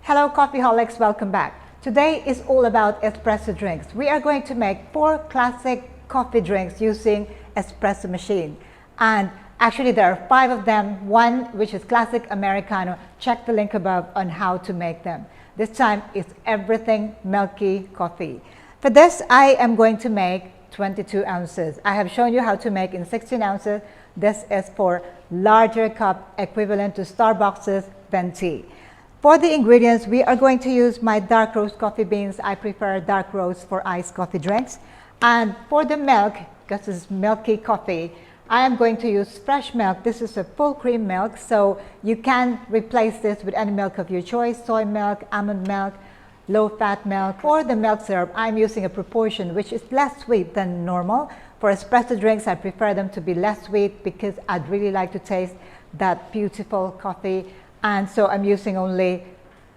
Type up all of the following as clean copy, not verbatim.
Hello Coffeeholics, welcome back. Today is all about espresso drinks. We are going to make 4 classic coffee drinks using espresso machine. And actually there are 5 of them, one which is classic Americano. Check the link above on how to make them. This time it's everything milky coffee. For this I am going to make 22 ounces. I have shown you how to make in 16 ounces. This is for larger cup equivalent to Starbucks' venti. For the ingredients, we are going to use my dark roast coffee beans. I prefer dark roast for iced coffee drinks. And for the milk, because this is milky coffee, I am going to use fresh milk. This is a full cream milk, so you can replace this with any milk of your choice, soy milk, almond milk, low-fat milk. For the milk syrup, I'm using a proportion which is less sweet than normal. For espresso drinks, I prefer them to be less sweet because I'd really like to taste that beautiful coffee. And so I'm using only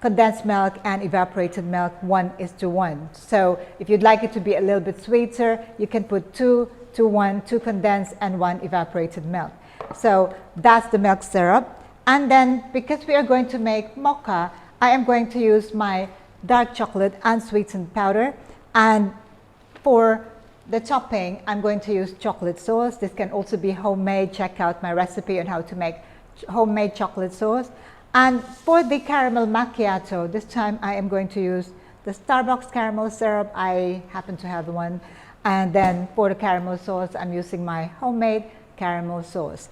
condensed milk and evaporated milk 1:1. So if you'd like it to be a little bit sweeter, you can put 2:1, 2 condensed and 1 evaporated milk. So that's the milk syrup. And then because we are going to make mocha, I am going to use my dark chocolate unsweetened powder. And for the topping, I'm going to use chocolate sauce. This can also be homemade. Check out my recipe on how to make homemade chocolate sauce. And for the caramel macchiato, this time I am going to use the Starbucks caramel syrup. I happen to have one. And then for the caramel sauce, I'm using my homemade caramel sauce.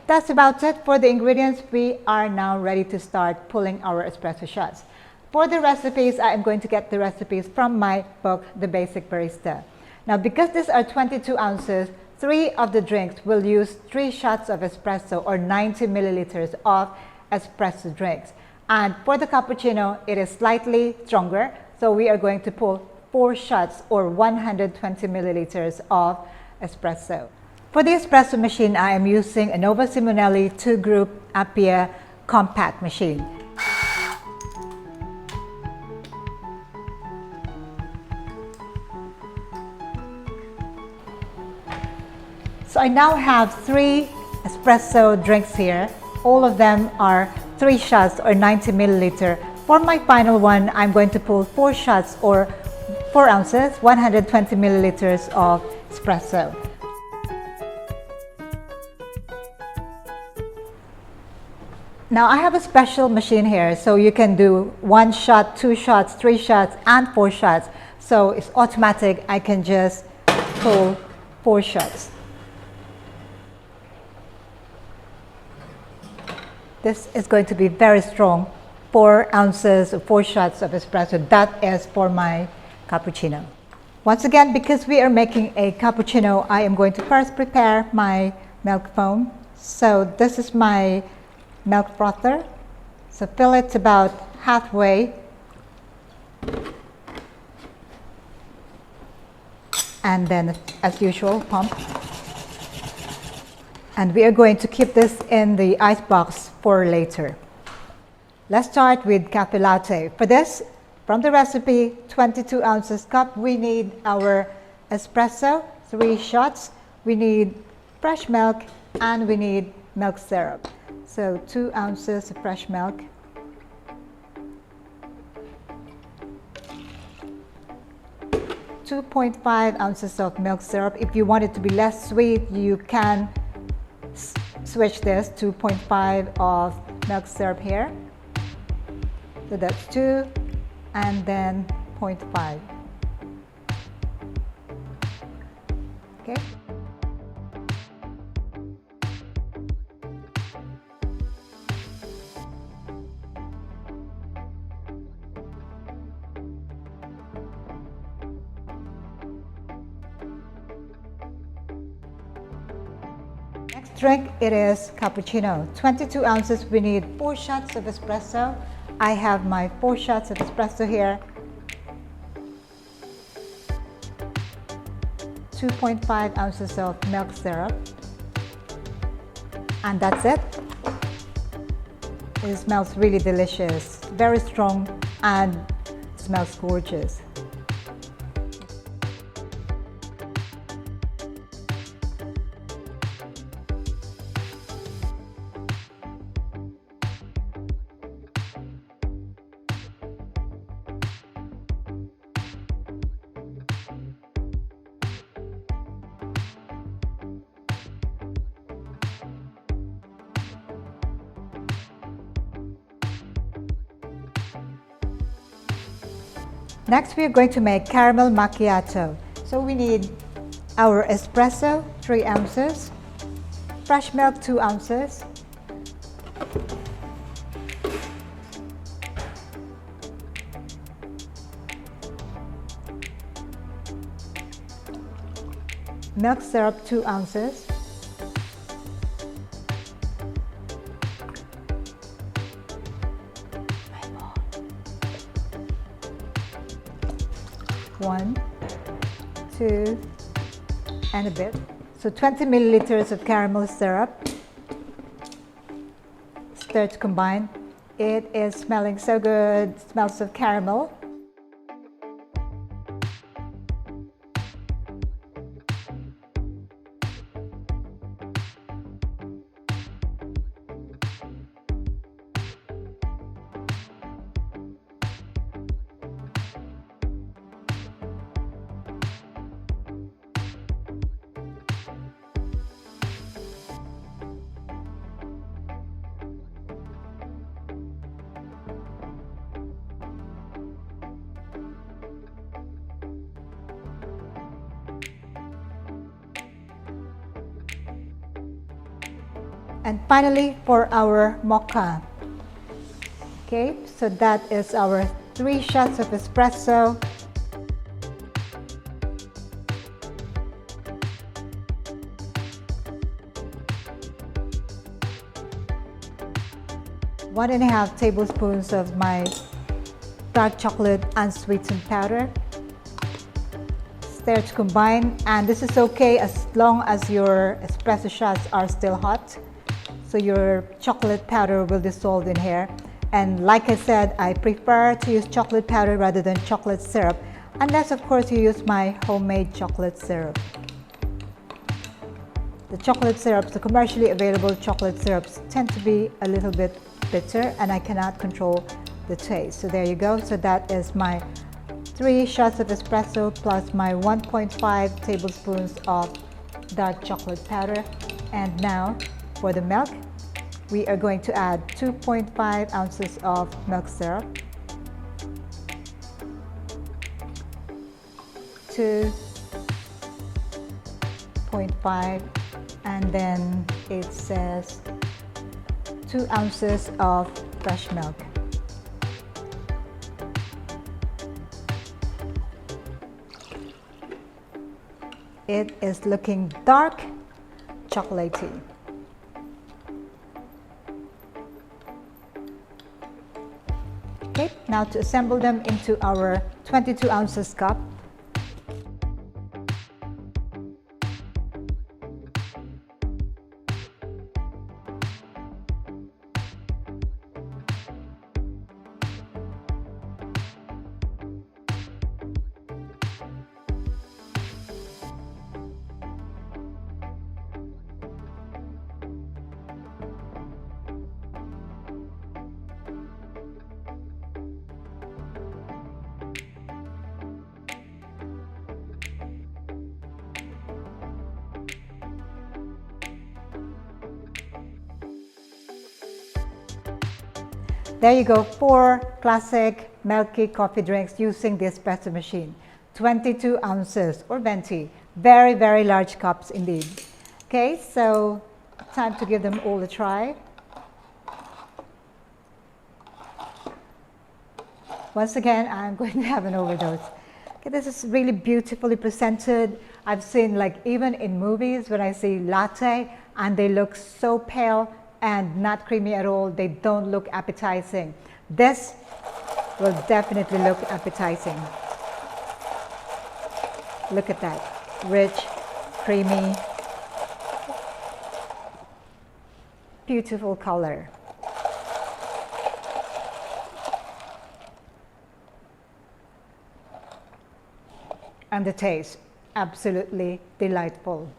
That's about it for the ingredients. We are now ready to start pulling our espresso shots. For the recipes, I am going to get the recipes from my book, The Basic Barista. Now, because these are 22 ounces, 3 of the drinks will use 3 shots of espresso or 90 milliliters of espresso drinks. And for the cappuccino, it is slightly stronger. So we are going to pull 4 shots or 120 milliliters of espresso. For the espresso machine, I am using a Nova Simonelli 2-group Appia compact machine. So I now have 3 espresso drinks here. All of them are 3 shots or 90 milliliter. For my final one, I'm going to pull 4 shots or 4 ounces, 120 milliliters of espresso. Now I have a special machine here, so you can do 1 shot, 2 shots, 3 shots, and 4 shots. So it's automatic. I can just pull 4 shots. This is going to be very strong, 4 ounces or 4 shots of espresso. That is for my cappuccino. Once again, because we are making a cappuccino, I am going to first prepare my milk foam. So this is my milk frother. So fill it about halfway. And then, as usual, pump. And we are going to keep this in the ice box for later. Let's start with cafe latte. For this, from the recipe, 22 ounces cup, we need our espresso, 3 shots, we need fresh milk, and we need milk syrup. So 2 ounces of fresh milk. .5 ounces of milk syrup. If you want it to be less sweet, you can switch this to 0.5 of milk syrup here. So that's 2 and then 0.5. Okay. Next drink, it is cappuccino. 22 ounces, we need 4 shots of espresso. I have my 4 shots of espresso here. 2.5 ounces of milk syrup. And that's it. It smells really delicious, very strong, and smells gorgeous. Next, we are going to make caramel macchiato. So we need our espresso, 3 ounces, fresh milk, 2 ounces, milk syrup, 2 ounces, one, two, and a bit. So 20 milliliters of caramel syrup. Stir to combine. It is smelling so good. It smells of caramel. And finally, for our mocha. Okay, so that is our 3 shots of espresso. One and a half tablespoons of my dark chocolate unsweetened powder. Stir to combine, and this is okay as long as your espresso shots are still hot. So your chocolate powder will dissolve in here. And like I said, I prefer to use chocolate powder rather than chocolate syrup, unless of course you use my homemade chocolate syrup. The chocolate syrups, the commercially available chocolate syrups, tend to be a little bit bitter, and I cannot control the taste. So there you go. So that is my 3 shots of espresso plus my 1.5 tablespoons of dark chocolate powder. And now for the milk, we are going to add 2.5 ounces of milk syrup, 2.5, and then it says 2 ounces of fresh milk. It is looking dark chocolatey. Okay, now to assemble them into our 22 ounces cup. There you go, 4 classic milky coffee drinks using the espresso machine. 22 ounces or 20, very, very large cups indeed. Okay, so time to give them all a try. Once again, I'm going to have an overdose. Okay, this is really beautifully presented. I've seen, like, even in movies when I see latte and they look so pale and not creamy at all, they don't look appetizing. This will definitely look appetizing. Look at that, rich, creamy, beautiful color. And the taste, absolutely delightful.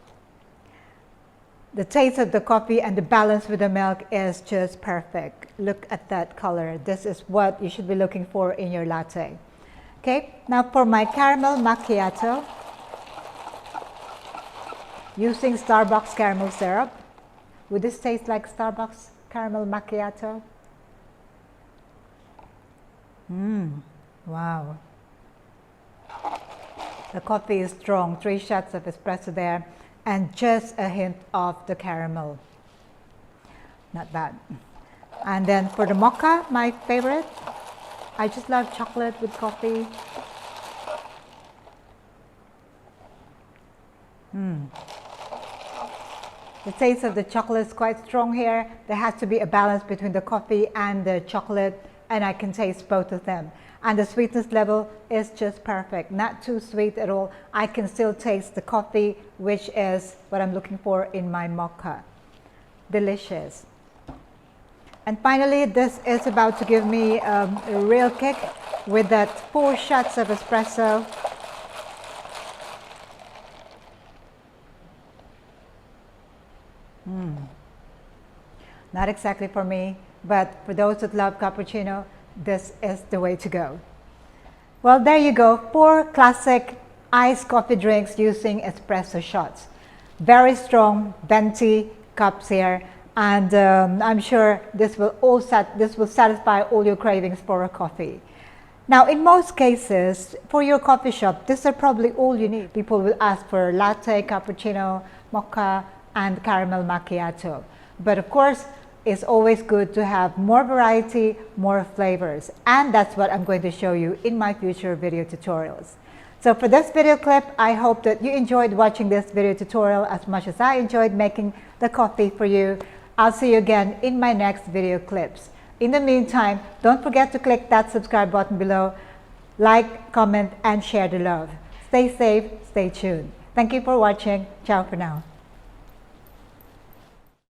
The taste of the coffee and the balance with the milk is just perfect. Look at that color. This is what you should be looking for in your latte. Okay, now for my caramel macchiato, using Starbucks caramel syrup. Would this taste like Starbucks caramel macchiato? Wow. The coffee is strong, 3 shots of espresso there, and just a hint of the caramel. Not bad. And then for the mocha, my favorite, I just love chocolate with coffee. The taste of the chocolate is quite strong here. There has to be a balance between the coffee and the chocolate, and I can taste both of them. And the sweetness level is just perfect, not too sweet at all. I can still taste the coffee, which is what I'm looking for in my mocha. Delicious. And finally, this is about to give me a real kick with that 4 shots of espresso. Not exactly for me, but for those that love cappuccino, this is the way to go. Well, there you go, 4 classic iced coffee drinks using espresso shots. Very strong, venti cups here, and I'm sure this will satisfy all your cravings for a coffee. Now, in most cases, for your coffee shop, these are probably all you need. People will ask for latte, cappuccino, mocha, and caramel macchiato. But of course, it's always good to have more variety, more flavors. And that's what I'm going to show you in my future video tutorials. So for this video clip, I hope that you enjoyed watching this video tutorial as much as I enjoyed making the coffee for you. I'll see you again in my next video clips. In the meantime, don't forget to click that subscribe button below, like, comment, and share the love. Stay safe, stay tuned. Thank you for watching. Ciao for now.